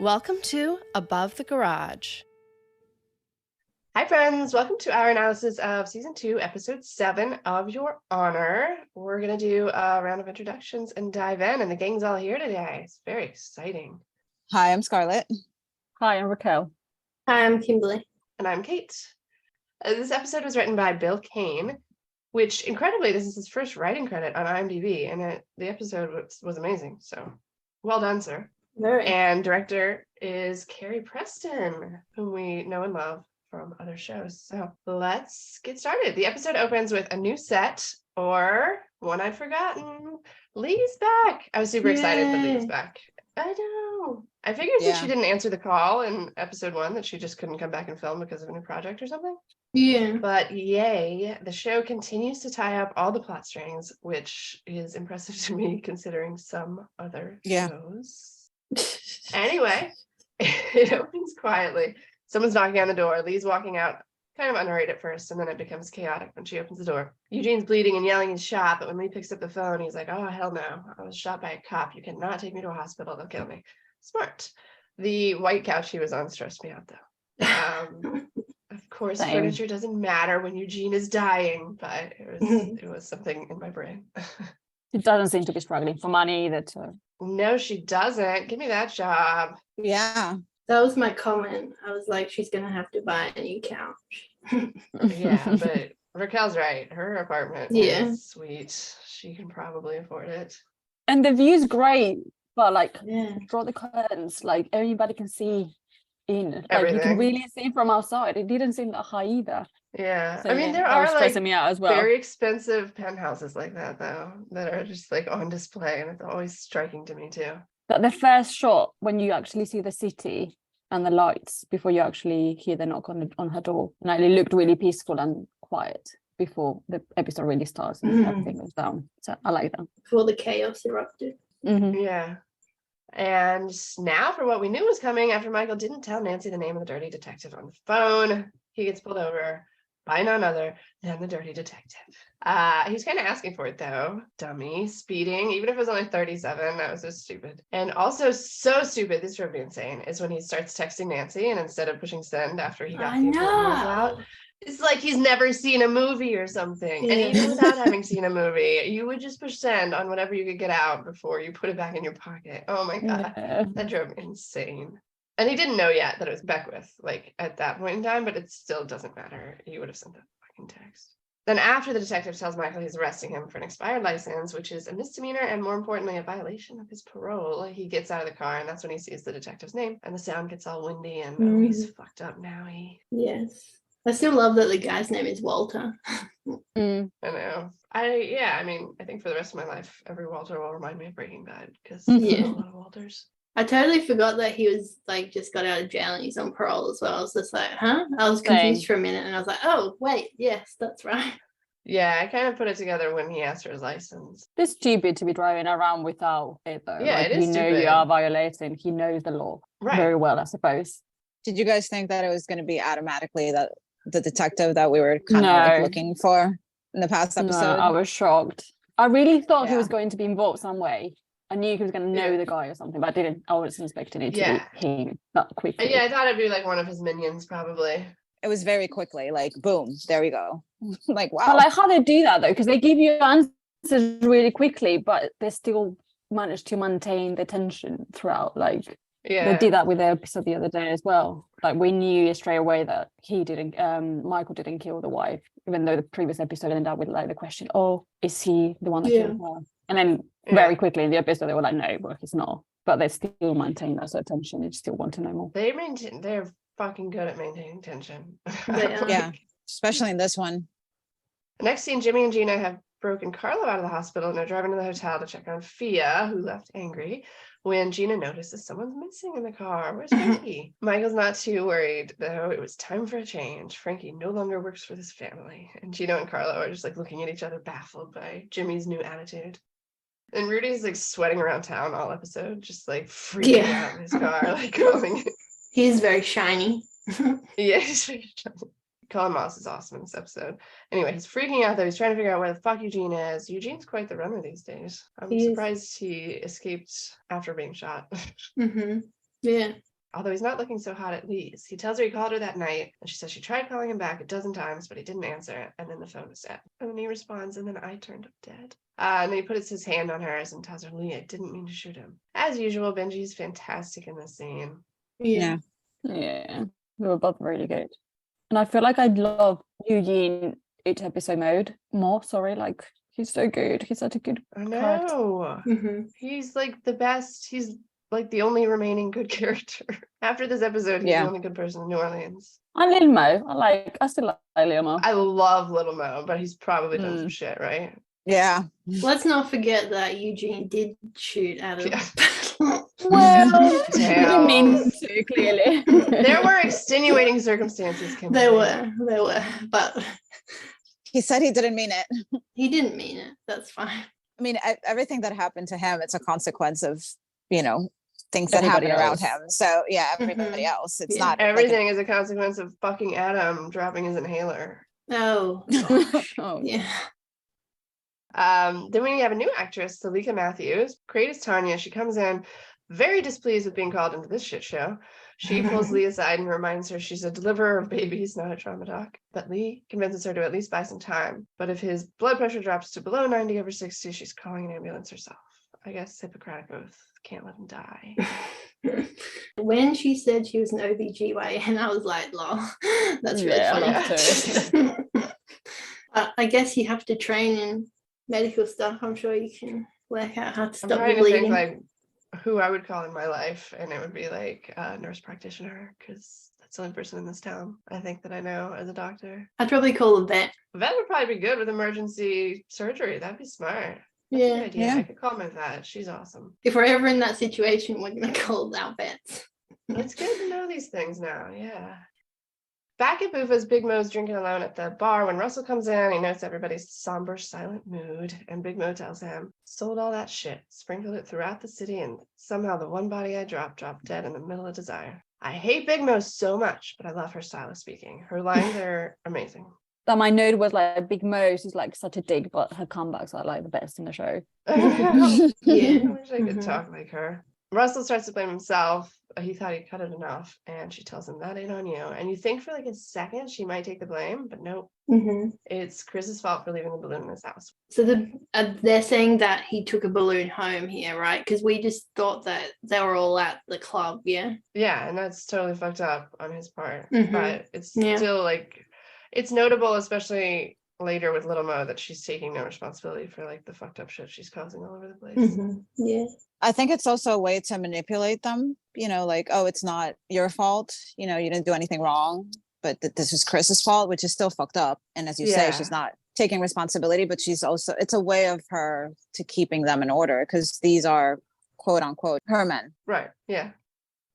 Welcome to Above the Garage. Hi, friends. Welcome to our analysis of Season 2, Episode 7 of Your Honor. We're going to do a round of introductions and dive in, and the gang's all here today. It's very exciting. Hi, I'm Scarlett. Hi, I'm Raquel. Hi, I'm Kimberly. And I'm Kate. This episode was written by Bill Kane, which, incredibly, this is his first writing credit on IMDb, and the episode was amazing. So, well done, sir. Very. And director is Carrie Preston, whom we know and love from other shows. So let's get started. The episode opens with a new set, or one I'd forgotten. Lee's back. I was super excited that Lee was back. I know. I figured that she didn't answer the call in episode 1, that she just couldn't come back and film because of a new project or something. Yeah. But yay, the show continues to tie up all the plot strings, which is impressive to me considering some other shows. Anyway, it opens quietly. Someone's knocking on the door. Lee's walking out, kind of unhurried at first, and then it becomes chaotic when she opens the door. Eugene's bleeding and yelling he's shot, but when Lee picks up the phone, he's like, oh, hell no. I was shot by a cop. You cannot take me to a hospital. They'll kill me. Smart. The white couch he was on stressed me out, though. Of course, furniture doesn't matter when Eugene is dying, but it was something in my brain. She doesn't seem to be struggling for money either. No, she doesn't. Give me that job. Yeah. That was my comment. I was like, she's going to have to buy a new couch. Yeah, but Raquel's right. Her apartment is sweet. She can probably afford it. And the view's great, but draw the curtains, like everybody can see in. Like you can really see from outside. It didn't seem that high either. Yeah. So, I mean, there that are was stressing me out as well. Very expensive penthouses like that, though, that are just like on display, and it's always striking to me too. But the first shot, when you actually see the city and the lights before you actually hear the knock on her door, and it looked really peaceful and quiet before the episode really starts and everything goes down. So I like that. Before the chaos erupted. Yeah. And now for what we knew was coming after Michael didn't tell Nancy the name of the dirty detective on the phone. He gets pulled over by none other than the dirty detective. He's kind of asking for it, though. Dummy. Speeding. Even if it was only 37, that was so stupid. And also so stupid, this drove me insane, is when he starts texting Nancy, and instead of pushing send after he got the news out, it's like he's never seen a movie or something. And even without having seen a movie, you would just push send on whatever you could get out before you put it back in your pocket. Oh my God. That drove me insane. And he didn't know yet that it was Beckwith, like at that point in time, but it still doesn't matter. He would have sent that fucking text. Then after the detective tells Michael he's arresting him for an expired license, which is a misdemeanor and more importantly, a violation of his parole, he gets out of the car and that's when he sees the detective's name and the sound gets all windy and he's fucked up now. Yes. I still love that the guy's name is Walter. I know. I mean, I think for the rest of my life, every Walter will remind me of Breaking Bad because there's a lot of Walters. I totally forgot that he was just got out of jail and he's on parole as well. I was just like, huh? I was confused for a minute and I was like, oh, wait, yes, that's right. Yeah, I kind of put it together when he asked for his license. It's stupid to be driving around without it, though. Yeah, it is we know stupid. You are violating. He knows the law very well, I suppose. Did you guys think that it was going to be automatically that the detective that we were kind of looking for in the past episode? No, I was shocked. I really thought he was going to be involved some way. I knew he was going to know the guy or something, but I wasn't expecting it to be him that quickly. Yeah, I thought it'd be like one of his minions, probably. It was very quickly, like, boom, there we go. Like, wow. But how they do that, though, because they give you answers really quickly, but they still manage to maintain the tension throughout. They did that with the episode the other day as well. Like, we knew straight away that Michael didn't kill the wife, even though the previous episode ended up with the question, oh, is he the one that killed her? And then very quickly in the episode, they were like, no, well, he's not. But they still maintain that sort of tension. They still want to know more. They're fucking good at maintaining tension. Yeah, especially in this one. The next scene, Jimmy and Gina have broken Carlo out of the hospital and they're driving to the hotel to check on Fia, who left angry, when Gina notices someone's missing in the car. Where's Frankie? Michael's not too worried, though. It was time for a change. Frankie no longer works for this family. And Gina and Carlo are just looking at each other, baffled by Jimmy's new attitude. And Rudy's sweating around town all episode, just freaking out in his car, calling it. He's very shiny. Yeah, he's very shiny. Colin Moss is awesome in this episode. Anyway, he's freaking out though. He's trying to figure out where the fuck Eugene is. Eugene's quite the runner these days. I'm surprised he escaped after being shot. Yeah. although he's not looking so hot at Lee's. He tells her he called her that night, and she says she tried calling him back a dozen times, but he didn't answer, and then the phone was dead. And then he responds, and then I turned up dead. And then he puts his hand on hers and tells her, Lee, I didn't mean to shoot him. As usual, Benji's fantastic in this scene. Yeah. Yeah, they were both really good. And I feel like I love Eugene each episode mode more. Sorry, like he's so good. He's such a good I character. know. He's like the best. He's like the only remaining good character. After this episode, he's the only good person in New Orleans. And Lil Mo. I still like Lil Mo. I love Little Mo, but he's probably done some shit, right? Yeah. Let's not forget that Eugene did shoot Adam. Well, Damn. you mean too clearly. There were extenuating circumstances. Kim. There were, but He said he didn't mean it. he didn't mean it. That's fine. I mean, everything that happened to him, it's a consequence of, things that happen around him. So yeah, everybody else. It's not everything is a consequence of fucking Adam dropping his inhaler. Oh, Oh. yeah. Then we have a new actress, Salika Matthews. Great as Tanya. She comes in very displeased with being called into this shit show. She pulls Lee aside and reminds her she's a deliverer of babies, not a trauma doc. But Lee convinces her to at least buy some time. But if his blood pressure drops to below 90/60, she's calling an ambulance herself. I guess Hippocratic oath, can't let him die. When she said she was an OBGYN, I was like, lol, that's really funny. I love I guess you have to train in medical stuff. I'm sure you can work out how to I'm stop the trying to bleeding. think like who I would call in my life, and it would be like a nurse practitioner, because that's the only person in this town I think that I know as a doctor. I'd probably call a vet. A vet would probably be good with emergency surgery. That'd be smart. That's a good idea. Yeah. I could call my vet. She's awesome. If we're ever in that situation, we're going to call our vets. It's good to know these things now. Yeah. Back at Boofa's, Big Mo's drinking alone at the bar when Russell comes in. He notes everybody's somber, silent mood, and Big Mo tells him, sold all that shit, sprinkled it throughout the city, and somehow the one body I dropped dead in the middle of Desire. I hate Big Mo so much, but I love her style of speaking. Her lines are amazing. That my note was like Big Mo, she's like such a dig, but her comebacks are like the best in the show. Yeah. I wish I could talk like her. Russell starts to blame himself. He thought he cut it enough, and she tells him that ain't on you. And you think for like a second she might take the blame, but nope. It's Chris's fault for leaving the balloon in his house. So they're saying that he took a balloon home here, right? Because we just thought that they were all at the club, yeah? Yeah, and that's totally fucked up on his part. Mhm. But it's still like, it's notable, especially later with Little Mo, that she's taking no responsibility for like the fucked up shit she's causing all over the place. Yeah. I think it's also a way to manipulate them, like, oh, it's not your fault, you didn't do anything wrong, but this is Chris's fault, which is still fucked up. And as you say, she's not taking responsibility, but she's also, it's a way of her to keeping them in order, because these are quote unquote her men. Right, yeah.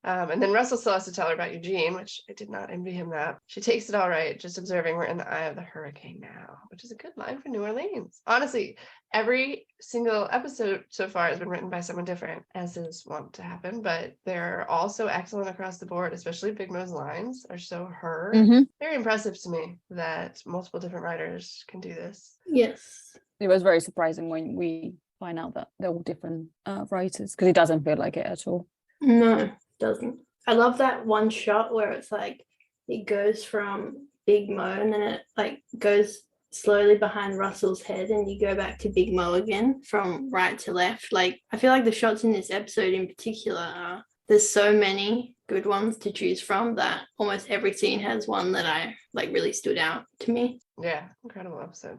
And then Russell still has to tell her about Eugene, which I did not envy him that. She takes it all right, just observing we're in the eye of the hurricane now, which is a good line for New Orleans. Honestly, every single episode so far has been written by someone different, as is wont to happen, but they're all so excellent across the board, especially Big Mo's lines are so her. Very impressive to me that multiple different writers can do this. Yes. It was very surprising when we find out that they're all different writers, because it doesn't feel like it at all. No, doesn't. I love that one shot where it's like it goes from Big Mo and then it like goes slowly behind Russell's head and you go back to Big Mo again from right to left. Like I feel like the shots in this episode in particular there's so many good ones to choose from that almost every scene has one that I like really stood out to me. Yeah, incredible episode.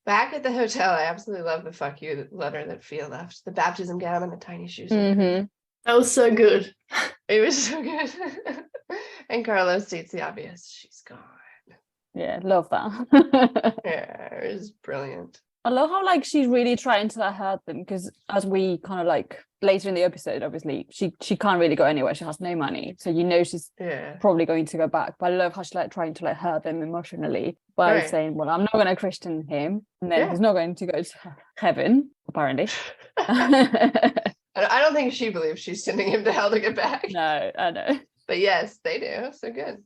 Back at the hotel, I absolutely love the fuck you letter that Fia left. The baptism gown and the tiny shoes. That was so good. It was so good. And Carlos states the obvious. She's gone. Yeah, love that. Yeah, it was brilliant. I love how like she's really trying to hurt them, because as we kind of like later in the episode, obviously she can't really go anywhere. She has no money, so she's probably going to go back. But I love how she's like trying to like hurt them emotionally by saying, "Well, I'm not going to Christian him, and then he's not going to go to heaven, apparently." I don't think she believes she's sending him to hell to get back. No, I know. But yes, they do. So good.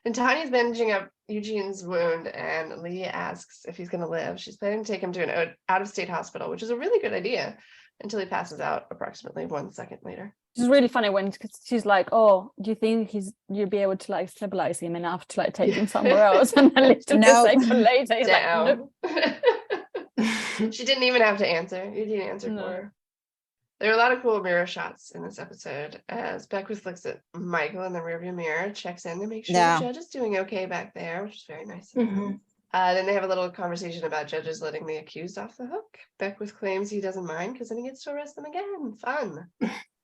And Tanya's bandaging up Eugene's wound, and Lee asks if he's going to live. She's planning to take him to an out-of-state hospital, which is a really good idea, until he passes out approximately 1 second later. It's really funny when she's like, "Oh, do you think you'll be able to like stabilize him enough to like take him somewhere else?" And then literally a second later, he's like, "Nope." She didn't even have to answer. You didn't answer for her. There are a lot of cool mirror shots in this episode as Beckwith looks at Michael in the rearview mirror, checks in to make sure the judge is doing okay back there, which is very nice of him. Then they have a little conversation about judges letting the accused off the hook. Beckwith claims he doesn't mind because then he gets to arrest them again. Fun.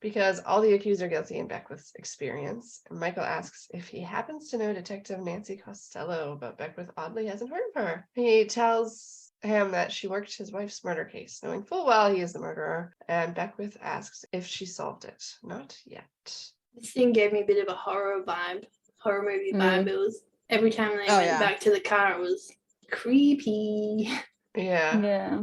Because all the accused are guilty in Beckwith's experience. And Michael asks if he happens to know Detective Nancy Costello, but Beckwith oddly hasn't heard of her. He tells him that she worked his wife's murder case, knowing full well he is the murderer, and Beckwith asks if she solved it. Not yet. This thing gave me a bit of a horror movie vibe. It was every time they went back to the car, it was creepy. Yeah.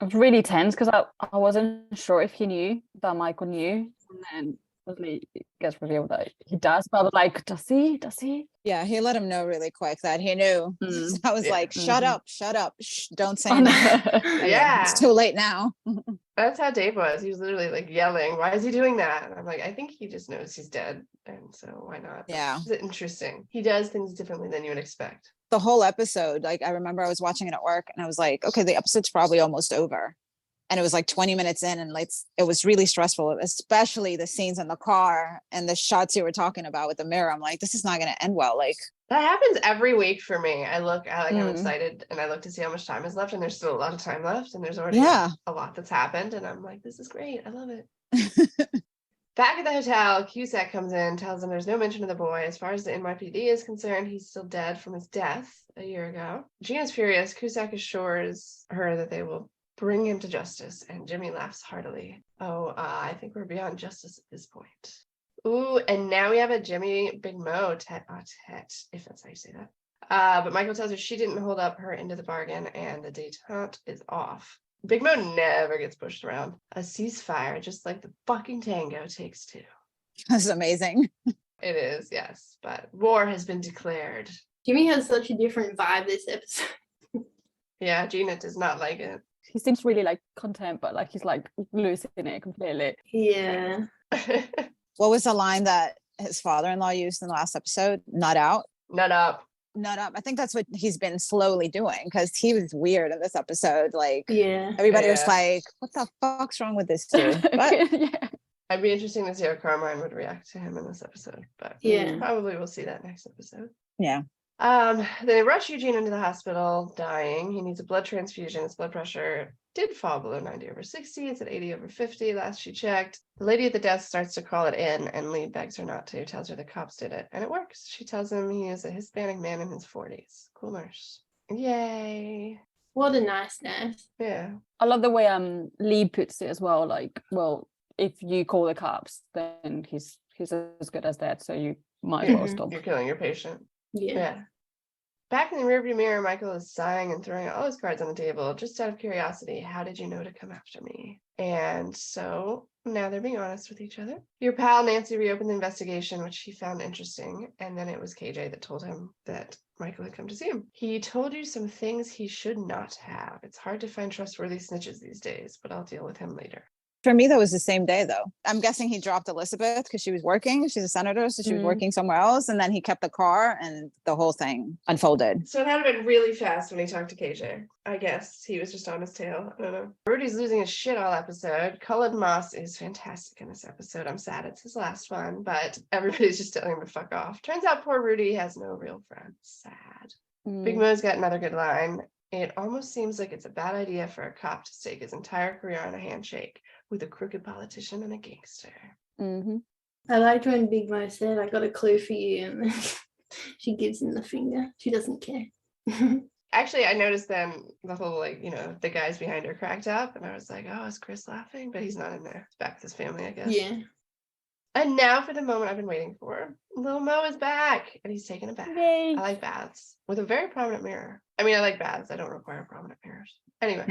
It was really tense because I wasn't sure if he knew that Michael knew, and then suddenly it gets revealed that he does. But I was like, does he? Yeah, he let him know really quick that he knew. So I was like, shut up, shh, don't say anything. Yeah. It's too late now. That's how Dave was. He was literally like yelling, why is he doing that? And I'm like, I think he just knows he's dead. And so why not? Yeah. It's interesting. He does things differently than you would expect. The whole episode, like I remember I was watching it at work and I was like, okay, the episode's probably almost over. And it was like 20 minutes in and like it was really stressful, especially the scenes in the car and the shots you were talking about with the mirror. I'm like, this is not going to end well. Like that happens every week for me. I'm excited and I look to see how much time is left, and there's still a lot of time left, and there's already a lot that's happened, and I'm like, this is great. I love it. Back at the hotel, Cusack comes in, tells them there's no mention of the boy. As far as the NYPD is concerned, he's still dead from his death a year ago. Gina's furious. Cusack assures her that they will bring him to justice, and Jimmy laughs heartily. I think we're beyond justice at this point. Ooh, and now we have a Jimmy Big Mo tete-a-tete, if that's how you say that. But Michael tells her she didn't hold up her end of the bargain, and the detente is off. Big Mo never gets pushed around. A ceasefire, just like the fucking tango, takes two. That's amazing. It is, yes, but war has been declared. Jimmy has such a different vibe this episode. Yeah, Gina does not like it. He seems really like content, but like he's like losing it completely. Yeah. What was the line that his father-in-law used in the last episode? Not out? Not up. Not up. I think that's what he's been slowly doing because he was weird in this episode. Like, everybody was like, what the fuck's wrong with this dude? But I'd be interesting to see how Carmine would react to him in this episode, but probably we'll see that next episode. Yeah. They rush Eugene into the hospital, dying. He needs a blood transfusion. His blood pressure did fall below 90/60. It's at 80/50 last she checked. The lady at the desk starts to call it in, and Lee begs her not to, tells her the cops did it, and it works. She tells him he is a Hispanic man in his 40s. Cool nurse. Yay. What a nice nurse. Yeah. I love the way Lee puts it as well. Like, well, if you call the cops, then he's as good as dead, so you might as well stop. You're killing your patient. Yeah. Back in the rearview mirror, Michael is sighing and throwing all his cards on the table. Just out of curiosity, how did you know to come after me? And so now they're being honest with each other. Your pal Nancy reopened the investigation, which he found interesting. And then it was KJ that told him that Michael had come to see him. He told you some things he should not have. It's hard to find trustworthy snitches these days, but I'll deal with him later. For me, that was the same day, though. I'm guessing he dropped Elizabeth because she was working. She's a senator, so she was working somewhere else. And then he kept the car and the whole thing unfolded. So it had been really fast when he talked to KJ. I guess he was just on his tail. I don't know. Rudy's losing his shit all episode. Cullen Moss is fantastic in this episode. I'm sad it's his last one, but everybody's just telling him to fuck off. Turns out poor Rudy has no real friends. Sad. Big Mo's got another good line. It almost seems like it's a bad idea for a cop to stake his entire career on a handshake with a crooked politician and a gangster. I liked when Big Mo said, I got a clue for you, and then she gives him the finger. She doesn't care. Actually, I noticed then the whole, the guys behind her cracked up, and I was like, oh, is Chris laughing? But he's not in there. He's back with his family, I guess. Yeah. And now for the moment I've been waiting for. Little Mo is back and he's taking a bath. Yay. I like baths with a very prominent mirror. I mean, I like baths. I don't require prominent mirrors. Anyway,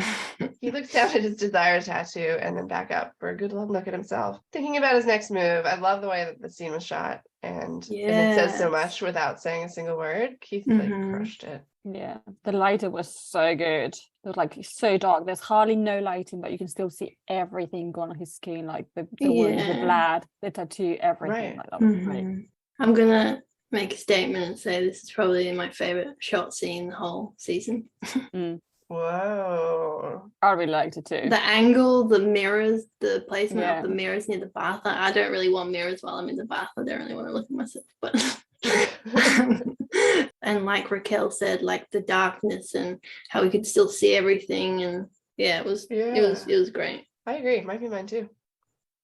he looks down at his desire tattoo and then back up for a good long look at himself, thinking about his next move. I love the way that the scene was shot, and it says so much without saying a single word. Keith like crushed it. Yeah, the lighting was so good. It was like so dark. There's hardly no lighting, but you can still see everything going on his skin, like the wound, the blood, the tattoo, everything. Right. Like that was great. I'm gonna make a statement and say this is probably my favorite shot scene the whole season. Whoa. I really liked it too. The angle, the mirrors, the placement of the mirrors near the bath. I don't really want mirrors while I'm in the bath. I don't really want to look at myself, but and like Raquel said, like the darkness and how we could still see everything, and it was great. I agree. Might be mine too.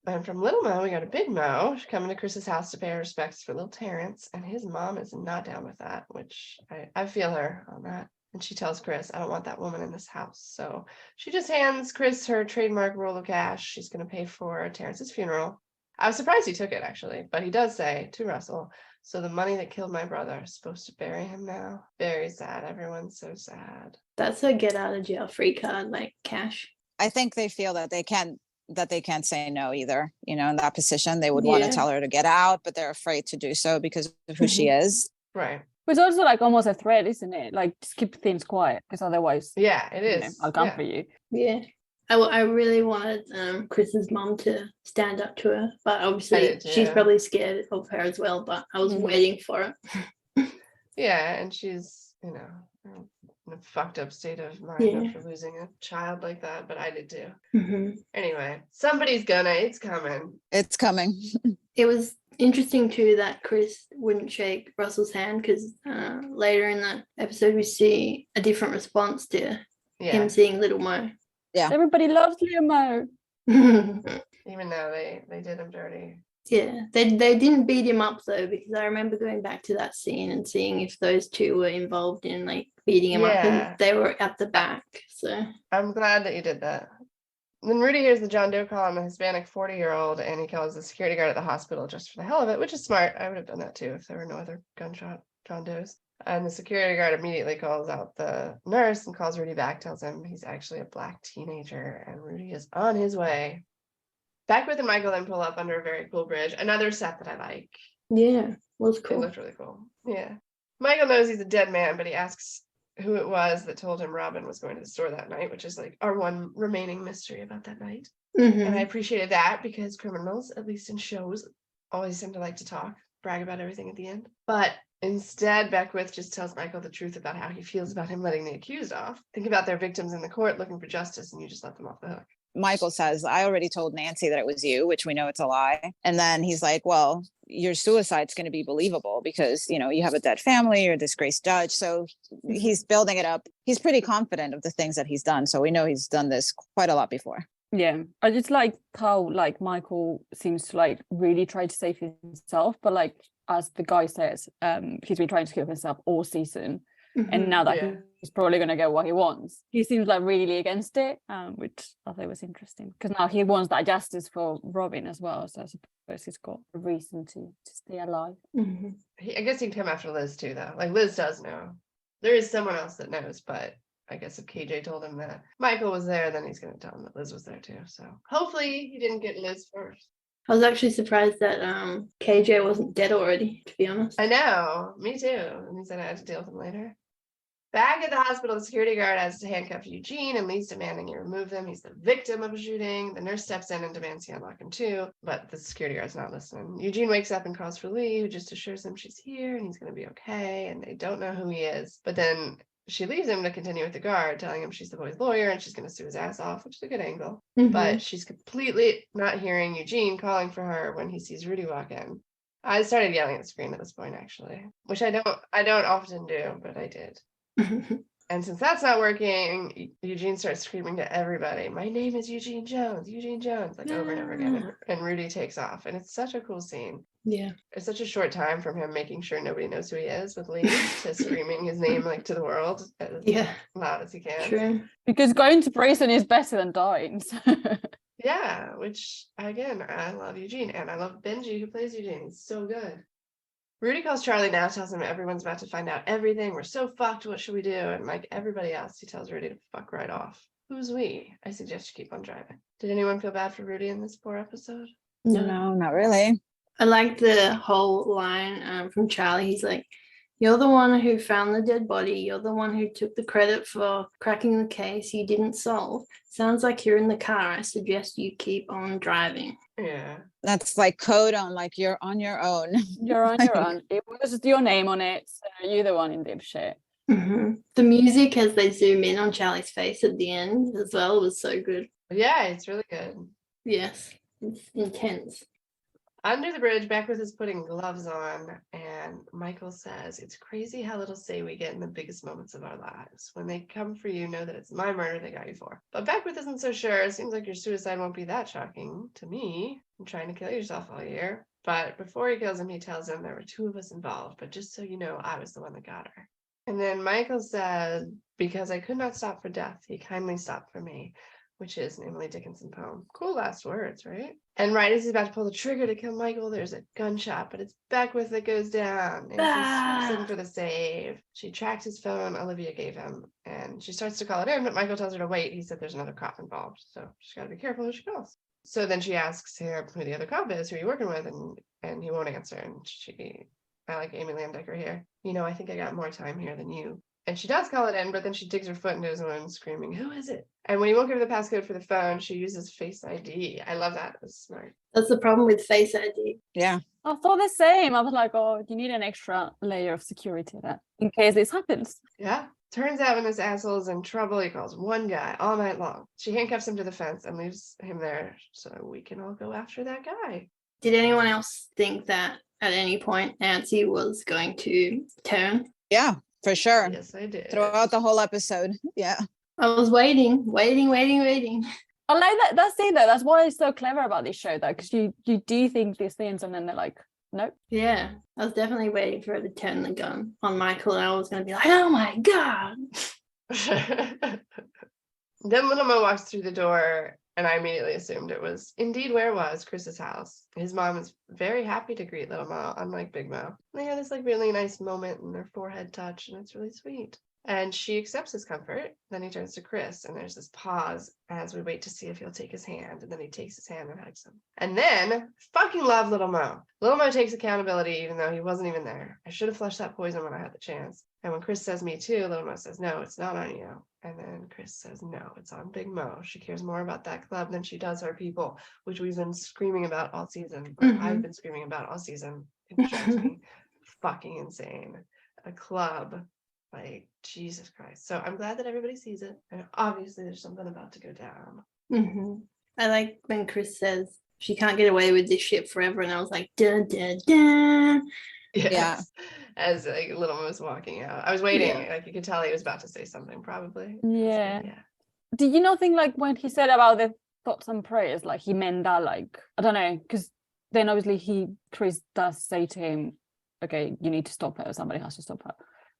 And from Little Mo, we got a Big Mo coming to Chris's house to pay her respects for little Terrence, and his mom is not down with that, which I feel her on that. And she tells Chris, I don't want that woman in this house. So she just hands Chris her trademark roll of cash. She's going to pay for Terrence's funeral. I was surprised he took it, actually, but he does say to Russell, so the money that killed my brother is supposed to bury him now. Very sad. Everyone's so sad. That's a get out of jail free card, like cash. I think they feel that they can't say no either. You know, in that position, they would want to tell her to get out, but they're afraid to do so because of who she is. Right. It's also like almost a threat, isn't it? Like just keep things quiet, because otherwise, it is. I'll come for you. Yeah. I really wanted Chris's mom to stand up to her, but obviously she's probably scared of her as well, but I was waiting for it. Yeah, and she's, in a fucked up state of mind after losing a child like that, but I did too. Anyway, somebody's it's coming. It's coming. It was interesting too that Chris wouldn't shake Russell's hand, because later in the episode we see a different response to him seeing Little Mo. Yeah, everybody loves Little Mo. Even though they did him dirty. Yeah, they didn't beat him up though, because I remember going back to that scene and seeing if those two were involved in like beating him up, and they were at the back. So I'm glad that you did that. Then Rudy hears the John Doe call on the Hispanic 40-year-old, and he calls the security guard at the hospital just for the hell of it, which is smart. I would have done that too if there were no other gunshot John Does. And the security guard immediately calls out the nurse and calls Rudy back, tells him he's actually a Black teenager, and Rudy is on his way. Beckwith and Michael then pull up under a very cool bridge. Another set that I like. Yeah, was cool. It looked really cool. Yeah. Michael knows he's a dead man, but he asks who it was that told him Robin was going to the store that night, which is like our one remaining mystery about that night. And I appreciated that, because criminals, at least in shows, always seem to like to talk, brag about everything at the end. But instead, Beckwith just tells Michael the truth about how he feels about him letting the accused off. Think about their victims in the court looking for justice, and you just let them off the hook. Michael says, I already told Nancy that it was you, which we know it's a lie. And then he's like, well, your suicide's going to be believable because, you have a dead family, you're a disgraced judge. So he's building it up. He's pretty confident of the things that he's done. So we know he's done this quite a lot before. Yeah, I just like how like Michael seems to like really try to save himself, but like as the guy says, he's been trying to kill himself all season. And now that he's probably going to get what he wants, he seems like really against it, which I thought was interesting, because now he wants that justice for Robin as well. So I suppose he's got a reason to stay alive. I guess he'd come after Liz too, though. Like Liz does know. There is someone else that knows, but I guess if KJ told him that Michael was there, then he's going to tell him that Liz was there too. So hopefully he didn't get Liz first. I was actually surprised that KJ wasn't dead already, to be honest. I know, me too. And he said I had to deal with him later. Back at the hospital, the security guard has to handcuff Eugene and Lee's demanding he remove them. He's the victim of a shooting. The nurse steps in and demands he unlock him too, but the security guard's not listening. Eugene wakes up and calls for Lee, who just assures him she's here and he's going to be okay, and they don't know who he is. But then she leaves him to continue with the guard, telling him she's the boy's lawyer and she's going to sue his ass off, which is a good angle. But she's completely not hearing Eugene calling for her when he sees Rudy walk in. I started yelling at the screen at this point, actually, which I don't often do, but I did. And since that's not working, Eugene starts screaming to everybody, my name is Eugene Jones, like over and over again. And Rudy takes off. And it's such a cool scene. Yeah. It's such a short time from him making sure nobody knows who he is with Lee to screaming his name like to the world as loud as he can. True. Because going to prison is better than dying. So. Yeah, which again, I love Eugene and I love Benji who plays Eugene. He's so good. Rudy calls Charlie now, tells him everyone's about to find out everything. We're so fucked. What should we do? And like everybody else, he tells Rudy to fuck right off. Who's we? I suggest you keep on driving. Did anyone feel bad for Rudy in this poor episode? No, not really. I like the whole line from Charlie. He's like, "You're the one who found the dead body. You're the one who took the credit for cracking the case you didn't solve. Sounds like you're in the car. I suggest you keep on driving." Yeah. That's like code on like you're on your own. You're on your own. It was your name on it, so you're the one in deep shit. Mm-hmm. The music as they zoom in on Charlie's face at the end as well was so good. Yeah, it's really good. Yes, it's intense. Under the bridge, Beckwith is putting gloves on, and Michael says, "It's crazy how little say we get in the biggest moments of our lives. When they come for you, know that it's my murder they got you for." But Beckwith isn't so sure. It seems like your suicide won't be that shocking to me. I'm trying to kill yourself all year. But before he kills him, he tells him there were two of us involved, but just so you know, I was the one that got her. And then Michael said, "Because I could not stop for death, he kindly stopped for me," which is an Emily Dickinson poem. Cool last words, right? And right as he's about to pull the trigger to kill Michael, there's a gunshot, but it's Beckwith that goes down. And she swoops in for the save. She tracked his phone Olivia gave him, and she starts to call it in, but Michael tells her to wait. He said there's another cop involved, so she's got to be careful who she calls. So then she asks him who the other cop is, who are you working with, and he won't answer. And I like Amy Landecker here. I think I got more time here than you. And she does call it in, but then she digs her foot into his wound, screaming, "Who is it?" And when he won't give her the passcode for the phone, she uses Face ID. I love that. It was smart. That's the problem with Face ID. Yeah. I thought the same. I was like, oh, you need an extra layer of security there in case this happens. Yeah. Turns out when this asshole's in trouble, he calls one guy all night long. She handcuffs him to the fence and leaves him there so we can all go after that guy. Did anyone else think that at any point Nancy was going to turn? Yeah, for sure. Yes, I did. Throughout the whole episode. Yeah. I was waiting. I like that. That's it, though. That's why it's so clever about this show, though, because you do think these things and then they're like, nope. Yeah, I was definitely waiting for her to turn the gun on Michael, and I was going to be like, oh my God. Then Little Mo walks through the door, and I immediately assumed it was indeed where was Chris's house. His mom is very happy to greet Little Mo, unlike Big Mo. They have this like really nice moment in their forehead touch, and it's really sweet. And she accepts his comfort. Then he turns to Chris, and there's this pause as we wait to see if he'll take his hand. And then he takes his hand and hugs him. And then, fucking love Little Mo. Little Mo takes accountability, even though he wasn't even there. I should have flushed that poison when I had the chance. And when Chris says me too, Little Mo says, no, it's not on you. And then Chris says, no, it's on Big Mo. She cares more about that club than she does her people, which we've been screaming about all season. I've been screaming about all season. It drives me fucking insane. A club. Like, Jesus Christ. So I'm glad that everybody sees it. And obviously there's something about to go down. I like when Chris says she can't get away with this shit forever. And I was like, dun, dun, dun. Yes. Yeah. As like Little Mo was walking out. I was waiting. Like you could tell he was about to say something probably. Yeah. So, yeah. Did you not think like when he said about the thoughts and prayers, like he meant that, like, I don't know, because then obviously Chris does say to him, okay, you need to stop her. Somebody has to stop her.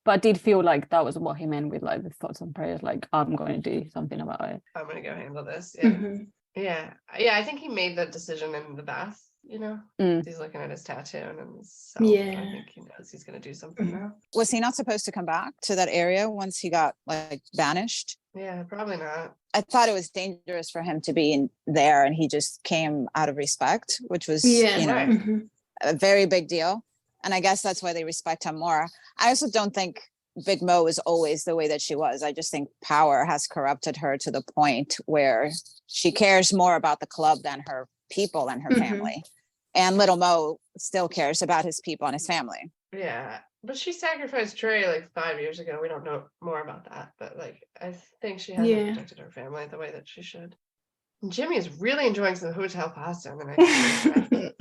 But I did feel like that was what he meant with like the thoughts and prayers, like I'm going to do something about it. I'm going to go handle this. Yeah. Yeah. I think he made that decision in the bath, He's looking at his tattoo and himself. I think he knows he's going to do something now. Was he not supposed to come back to that area once he got like banished? Yeah, probably not. I thought it was dangerous for him to be in there, and he just came out of respect, which was, a very big deal. And I guess that's why they respect him more. I also don't think Big Mo is always the way that she was. I just think power has corrupted her to the point where she cares more about the club than her people and her family. And Little Mo still cares about his people and his family. Yeah. But she sacrificed Trey like 5 years ago. We don't know more about that. But like, I think she hasn't protected her family the way that she should. And Jimmy is really enjoying some hotel pasta in the next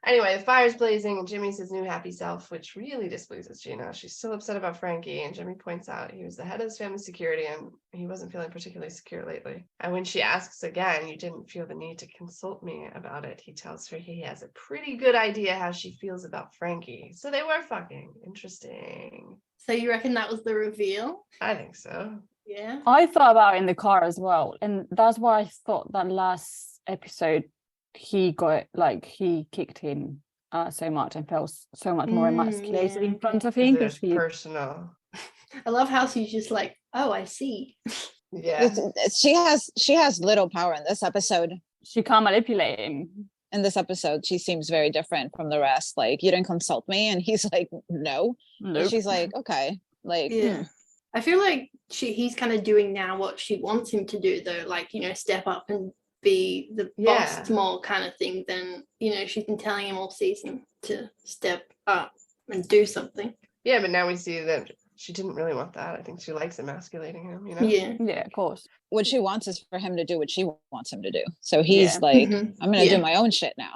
Anyway, the fire's blazing and Jimmy's his new happy self, which really displeases Gina. She's still upset about Frankie, and Jimmy points out he was the head of his family's security and he wasn't feeling particularly secure lately. And when she asks again, you didn't feel the need to consult me about it, he tells her he has a pretty good idea how she feels about Frankie. So they were fucking. Interesting. So you reckon that was the reveal? I think so. Yeah. I thought about it in the car as well. And that's why I thought that last episode he kicked him so much and felt so much more emasculated in front of him because it's personal. I love how she's just like, oh, I see. Yeah. She has little power in this episode. She can't manipulate him. In this episode, she seems very different from the rest. Like, you didn't consult me, and he's like, no. Nope. She's like, okay, like, yeah. I feel like he's kind of doing now what she wants him to do, though, like, you know, step up and be the boss more kind of thing. Than, you know, she's been telling him all season to step up and do something. Yeah, but now we see that she didn't really want that. I think she likes emasculating him, you know? Yeah, of course. What she wants is for him to do what she wants him to do. So he's like, I'm gonna do my own shit now.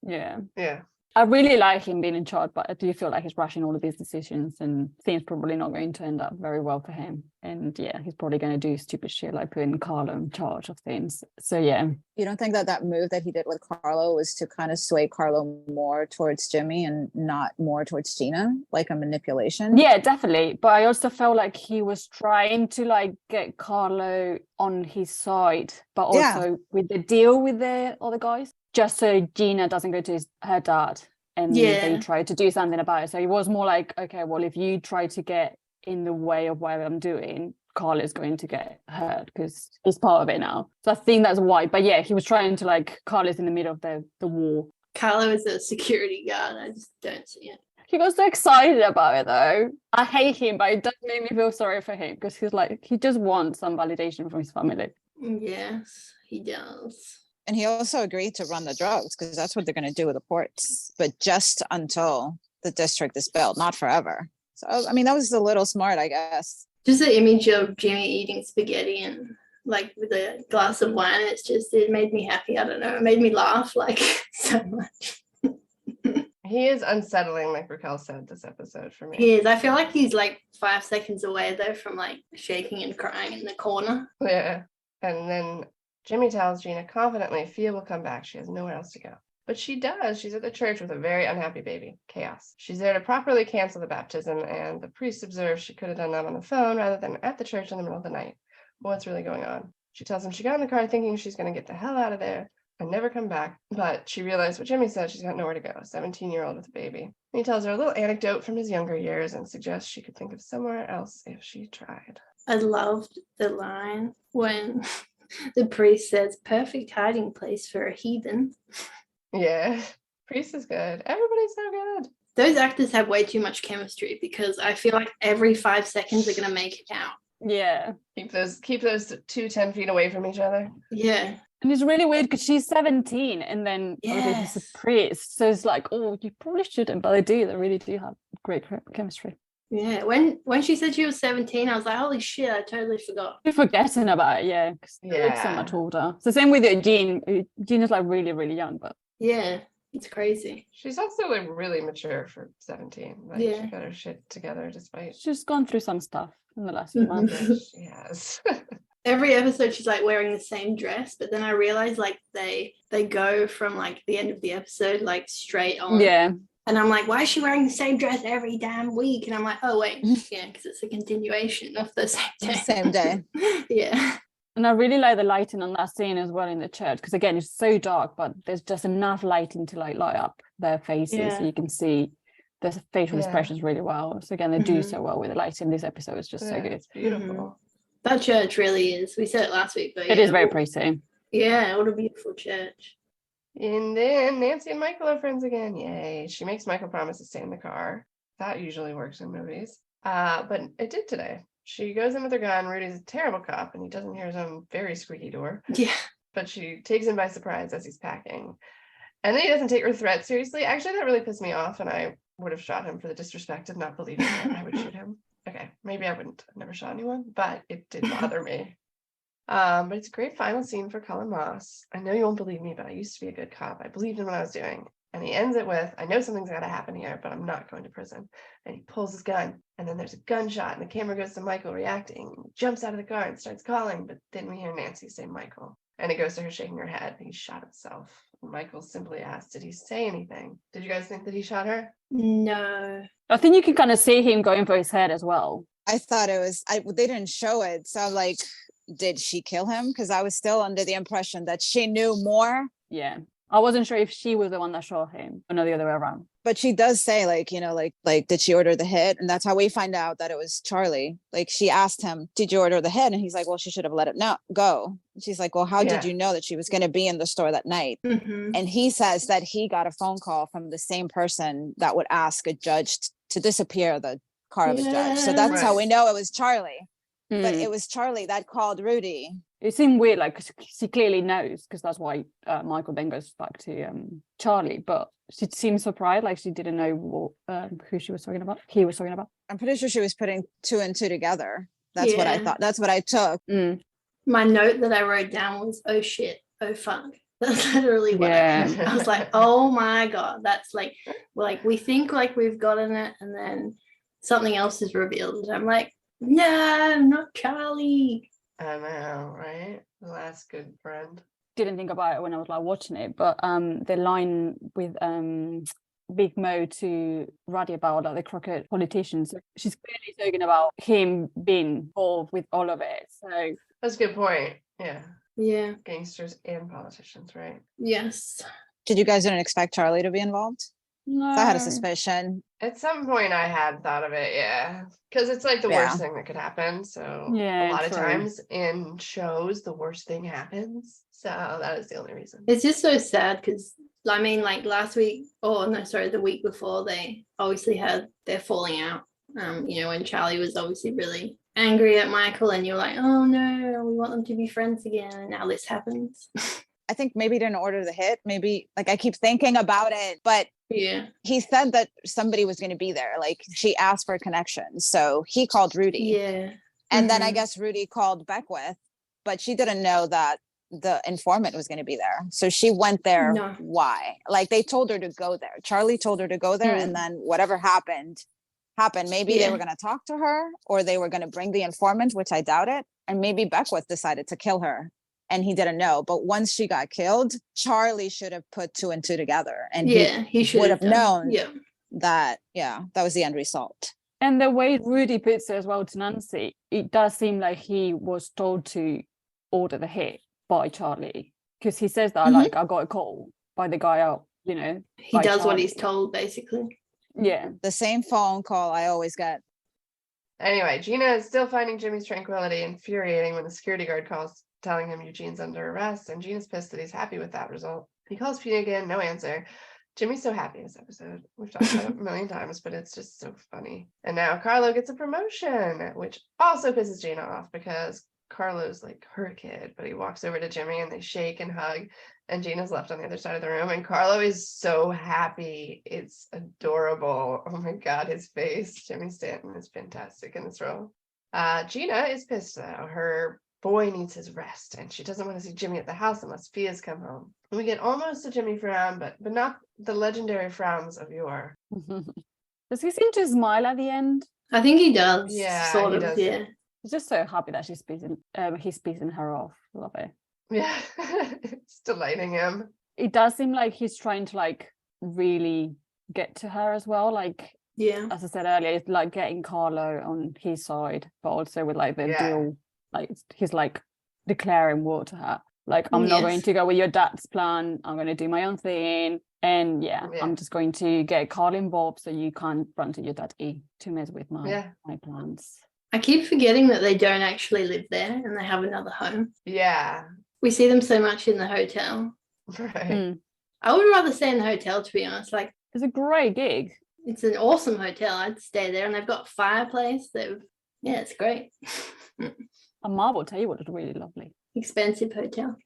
Yeah. I really like him being in charge, but I do feel like he's rushing all of these decisions and things probably not going to end up very well for him. And yeah, he's probably going to do stupid shit like putting Carlo in charge of things. So yeah. You don't think that move that he did with Carlo was to kind of sway Carlo more towards Jimmy and not more towards Gina, like a manipulation? Yeah, definitely. But I also felt like he was trying to like get Carlo on his side, but also with the deal with the other guys, just so Gina doesn't go to her dad and they try to do something about it. So it was more like, okay, well, if you try to get in the way of what I'm doing, Carl is going to get hurt because he's part of it now. So I think that's why. But yeah, he was trying to like, Carl is in the middle of the war. Carlo is a security guard. I just don't see it. He got so excited about it though. I hate him, but it does make me feel sorry for him because he's like, he just wants some validation from his family. Yes, he does. And he also agreed to run the drugs because that's what they're going to do with the ports, but just until the district is built, not forever. So, I mean, that was a little smart, I guess. Just the image of Jimmy eating spaghetti and like with a glass of wine, it made me happy. I don't know. It made me laugh like so much. He is unsettling, like Raquel said, this episode for me. He is. I feel like he's like 5 seconds away though from like shaking and crying in the corner. Yeah. And then Jimmy tells Gina confidently Fia will come back. She has nowhere else to go. But she does. She's at the church with a very unhappy baby. Chaos. She's there to properly cancel the baptism, and the priest observes she could have done that on the phone rather than at the church in the middle of the night. What's really going on? She tells him she got in the car thinking she's going to get the hell out of there and never come back. But she realized what Jimmy said, she's got nowhere to go. 17-year-old with a baby. And he tells her a little anecdote from his younger years and suggests she could think of somewhere else if she tried. I loved the line when the priest says, perfect hiding place for a heathen. Yeah, priest is good. Everybody's so good. Those actors have way too much chemistry because I feel like every 5 seconds they're going to make it out. Yeah. Keep those 2 10 feet away from each other. Yeah. And it's really weird because she's 17 and then he's a priest. So it's like, oh, you probably shouldn't, but they do. They really do have great chemistry. Yeah, when she said she was 17, I was like, holy shit, I totally forgot. You're forgetting about it, yeah, because they look so much older. It's the same with Jean. Jean is like really, really young, but yeah, it's crazy. She's also like really mature for 17. Like she got her shit together despite. She's gone through some stuff in the last few months. She has. Every episode she's like wearing the same dress, but then I realized like they go from like the end of the episode like straight on. Yeah. And I'm like, why is she wearing the same dress every damn week? And I'm like, oh, wait, yeah, because it's a continuation of the same day. Same day. Yeah. And I really like the lighting on that scene as well in the church, because again, it's so dark, but there's just enough lighting to like light up their faces so you can see their facial expressions really well. So again, they do so well with the lighting. This episode is just so good. It's beautiful. That church really is. We said it last week, but it is very pretty. Yeah, what a beautiful church. And then Nancy and Michael are friends again. Yay. She makes Michael promise to stay in the car. That usually works in movies. But it did today. She goes in with her gun. Rudy's a terrible cop, and he doesn't hear his own very squeaky door. Yeah. But she takes him by surprise as he's packing. And then he doesn't take her threat seriously. Actually, that really pissed me off, and I would have shot him for the disrespect of not believing that I would shoot him. Okay, maybe I wouldn't. I've never shot anyone, but it did bother me. But it's a great final scene for Cullen Moss. I know you won't believe me, but I used to be a good cop. I believed in what I was doing. And he ends it with, I know something's got to happen here, but I'm not going to prison. And he pulls his gun. And then there's a gunshot, and the camera goes to Michael reacting. He jumps out of the car and starts calling. But then we hear Nancy say Michael. And it goes to her shaking her head. He shot himself. And Michael simply asked, did he say anything? Did you guys think that he shot her? No. I think you can kind of see him going for his head as well. I thought it was, they didn't show it. So I'm like, did she kill him? Because I was still under the impression that she knew more. Yeah. I wasn't sure if she was the one that shot him or not the other way around. But she does say, like, you know, like, did she order the hit? And that's how we find out that it was Charlie. Like, she asked him, did you order the hit? And he's like, well, she should have let it go. And she's like, well, how did you know that she was going to be in the store that night? And he says that he got a phone call from the same person that would ask a judge to disappear the car of a judge. So that's how we know it was Charlie. But it was Charlie that called Rudy. It seemed weird, like, 'cause she clearly knows, because that's why Michael then goes back to Charlie. But she seemed surprised, like she didn't know who she was talking about. He was talking about. I'm pretty sure she was putting 2 and 2 together. That's what I thought. That's what I took. My note that I wrote down was, oh shit, oh fuck. That's literally what I was like, oh my God. That's like we think like we've gotten it, and then something else is revealed. I'm like, no, not Charlie. I know, right? The last good friend. Didn't think about it when I was like watching it, but the line with Big Mo to Ruddy about like the crooked politicians, she's clearly talking about him being involved with all of it. So that's a good point. Yeah, Yeah. Gangsters and politicians, right? Yes. Did you guys didn't expect Charlie to be involved? no, I had a suspicion. At some point I had thought of it, yeah. Because it's like the worst thing that could happen. So a lot of times in shows, the worst thing happens. So that is the only reason. It's just so sad because, I mean, like last week, the week before, they obviously had their falling out. You know, when Charlie was obviously really angry at Michael, and you're like, oh no, we want them to be friends again. And now this happens. I think maybe he didn't order the hit. Maybe, like, I keep thinking about it, but yeah, he said that somebody was going to be there. Like, she asked for a connection, so he called Rudy. Yeah. And then I guess Rudy called Beckwith, but she didn't know that the informant was going to be there. So she went there. No. Why? Like, they told her to go there. Charlie told her to go there, and then whatever happened. Maybe they were going to talk to her, or they were going to bring the informant, which I doubt it. And maybe Beckwith decided to kill her, and he didn't know. But once she got killed, Charlie should have put 2 and 2 together, and he should would have known Yeah. that was the end result. And the way Rudy puts it as well to Nancy, it does seem like he was told to order the hit by Charlie, because he says that like, I got a call by the guy out, you know. He does Charlie. What he's told, basically. Yeah, the same phone call I always get. Anyway, Gina is still finding Jimmy's tranquility infuriating when the security guard calls telling him Eugene's under arrest, and Gina's pissed that he's happy with that result. He calls Pina again, no answer. Jimmy's so happy in this episode. We've talked about it a million times, but it's just so funny. And now Carlo gets a promotion, which also pisses Gina off because Carlo's like her kid, but he walks over to Jimmy and they shake and hug, and Gina's left on the other side of the room, and Carlo is so happy. It's adorable. Oh my God, his face. Jimmy Stanton is fantastic in this role. Gina is pissed though. Her boy needs his rest, and she doesn't want to see Jimmy at the house unless Fia's come home. And we get almost a Jimmy frown, but not the legendary frowns of yore. Does he seem to smile at the end? I think he does. Yeah, sort he of. does. Yeah. He's just so happy that he's pissing her off. Love it. Yeah, it's delighting him. It does seem like he's trying to like really get to her as well. Like, yeah, as I said earlier, it's like getting Carlo on his side, but also with like the deal. Like, he's like declaring war to her. Like, I'm not going to go with your dad's plan. I'm going to do my own thing. And I'm just going to get Carl involved so you can't run to your daddy to mess with my plans. I keep forgetting that they don't actually live there and they have another home. Yeah. We see them so much in the hotel. Right. I would rather stay in the hotel, to be honest. Like, it's a great gig. It's an awesome hotel. I'd stay there, and they've got fireplace. It's great. A marble table is really lovely. Expensive hotel.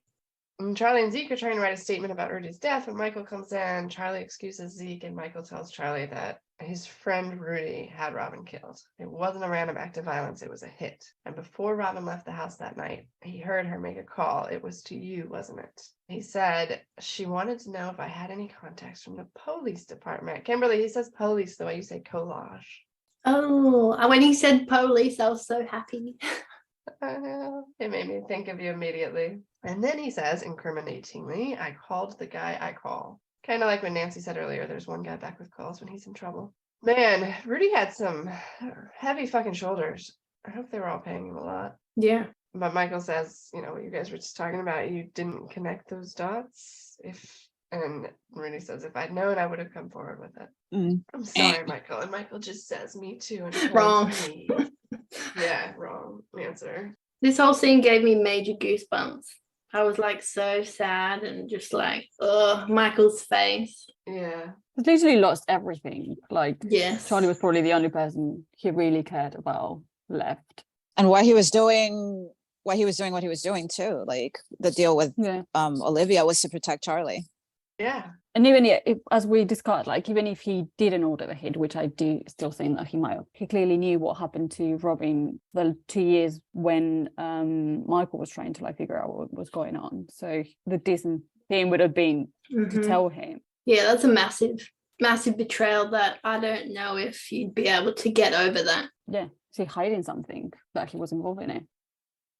Charlie and Zeke are trying to write a statement about Rudy's death when Michael comes in. Charlie excuses Zeke, and Michael tells Charlie that his friend Rudy had Robin killed. It wasn't a random act of violence, it was a hit. And before Robin left the house that night, he heard her make a call. It was to you, wasn't it? He said, she wanted to know if I had any contacts from the police department. Kimberly, he says police the way you say collage. Oh, when he said police, I was so happy. It made me think of you immediately. And then he says, incriminatingly, I called the guy I call. Kind of like when Nancy said earlier, there's one guy back with calls when he's in trouble. Man, Rudy had some heavy fucking shoulders. I hope they were all paying him a lot. Yeah. But Michael says, what you guys were just talking about, you didn't connect those dots. If And Rudy says, if I'd known, I would have come forward with it. Mm. I'm sorry, Michael. And Michael just says, me too. And turns Wrong. to me. Yeah, wrong answer. This whole scene gave me major goosebumps. I was like so sad and just like, oh, Michael's face. Yeah. He's literally lost everything. Like, Yes. Charlie was probably the only person he really cared about left. And why he was doing what he was doing too. Like the deal with Olivia was to protect Charlie. Yeah. And even if, as we discussed, like even if he didn't order the hit, which I do still think that he might have, he clearly knew what happened to Robin the 2 years when Michael was trying to like figure out what was going on. So the decent thing would have been to tell him. Yeah, that's a massive betrayal that I don't know if you'd be able to get over that. Yeah, so hiding something that he was involved in it.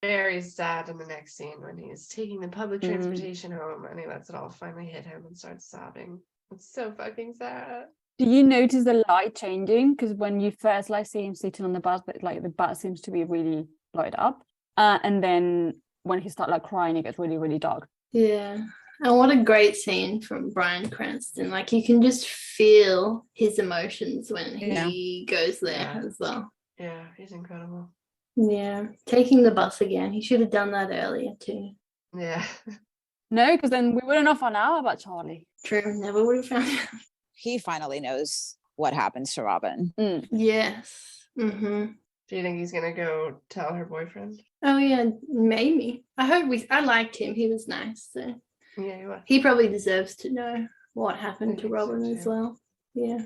Very sad in the next scene when he's taking the public transportation home and he lets it all finally hit him and starts sobbing. It's so fucking sad. Do you notice the light changing? Because when you first like see him sitting on the bus, but like the bus seems to be really light up, and then when he starts like crying, it gets really, really dark. Yeah. And what a great scene from Bryan Cranston. Like you can just feel his emotions when he goes there as well. Yeah, he's incredible. Yeah, taking the bus again. He should have done that earlier too. Yeah. No, because then we wouldn't have found out about Charlie. True, never would have found out. He finally knows what happens to Robin. Yes. Do you think he's gonna go tell her boyfriend? Oh yeah, maybe. I liked him. He was nice. So Yeah, he was. he probably deserves to know what happened to think Robin so, as too. well. Yeah.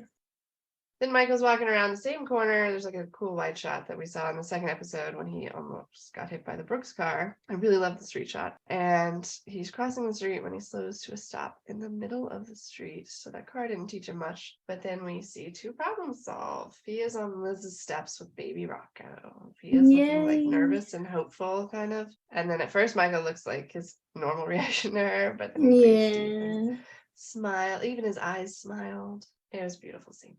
Then Michael's walking around the same corner. There's like a cool wide shot that we saw in the second episode when he almost got hit by the Brooks car. I really love the street shot. And he's crossing the street when he slows to a stop in the middle of the street. So that car didn't teach him much. But then we see two problems solved. He is on Liz's steps with baby Rocco. He is looking like nervous and hopeful, kind of. And then at first Michael looks like his normal reaction to her, but then he breathes deep and smile. Even his eyes smiled. It was a beautiful scene.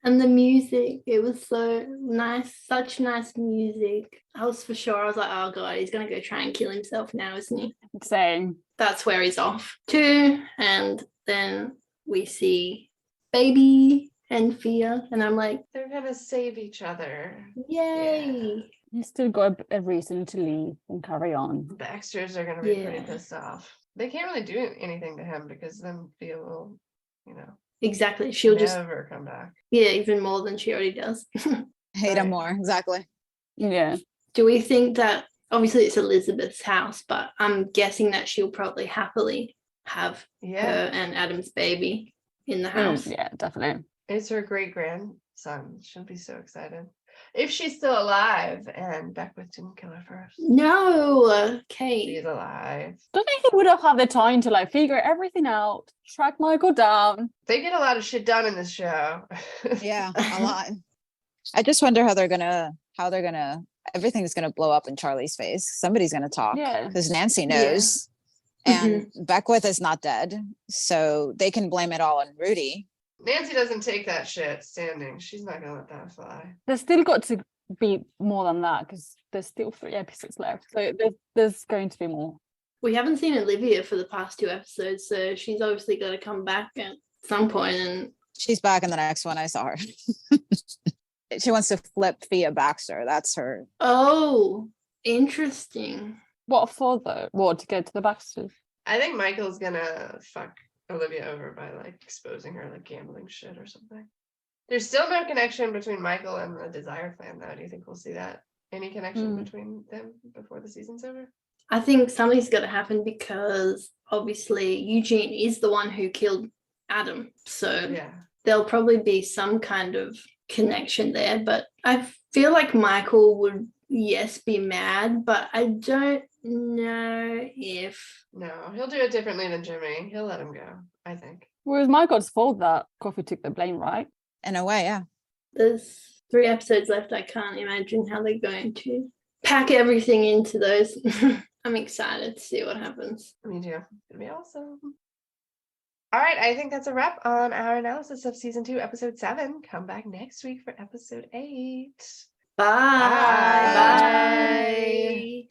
And the music, it was so nice, such nice music. I was like, oh God, he's going to go try and kill himself now, isn't he? Same. That's where he's off to. And then we see Baby and Fia. And I'm like, they're going to save each other. Yay. Yeah. You still got a reason to leave and carry on. The extras are going to be pretty pissed off. They can't really do anything to him because then Fia will, Exactly. She'll never come back. Yeah, even more than she already does. Hate him more. Exactly. Yeah. Do we think that, obviously it's Elizabeth's house, but I'm guessing that she'll probably happily have her and Adam's baby in the house. Yeah, definitely. It's her great grandson. She'll be so excited. If she's still alive and Beckwith didn't kill her first. No, Kate. She's alive. Don't think he would have had the time to like figure everything out, track Michael down. They get a lot of shit done in this show. Yeah, a lot. I just wonder how they're gonna everything's gonna blow up in Charlie's face. Somebody's gonna talk. Yeah. Because Nancy knows. And Beckwith is not dead. So they can blame it all on Rudy. Nancy doesn't take that shit standing. She's not gonna let that fly. There's still got to be more than that because there's still 3 episodes left. So there's going to be more. We haven't seen Olivia for the past 2 episodes, so she's obviously got to come back at some point. And she's back in the next one. I saw her. She wants to flip Fia Baxter. That's her. Oh, interesting. What for though? What, to get to the Baxters? I think Michael's gonna fuck Olivia over by like exposing her like gambling shit or something. There's still no connection between Michael and the Desire Clan though. Do you think we'll see that? Any connection between them before the season's over? I think something's got to happen because obviously Eugene is the one who killed Adam. So there'll probably be some kind of connection there. But I feel like Michael would, yes, be mad, but I don't know if... No, he'll do it differently than Jimmy. He'll let him go, I think. Well, it was Michael's fault that Coffee took the blame, right? In a way, yeah. There's 3 episodes left. I can't imagine how they're going to pack everything into those. I'm excited to see what happens. Me too. It'll be awesome. All right, I think that's a wrap on our analysis of season 2, episode 7. Come back next week for episode 8. Bye. Bye. Bye.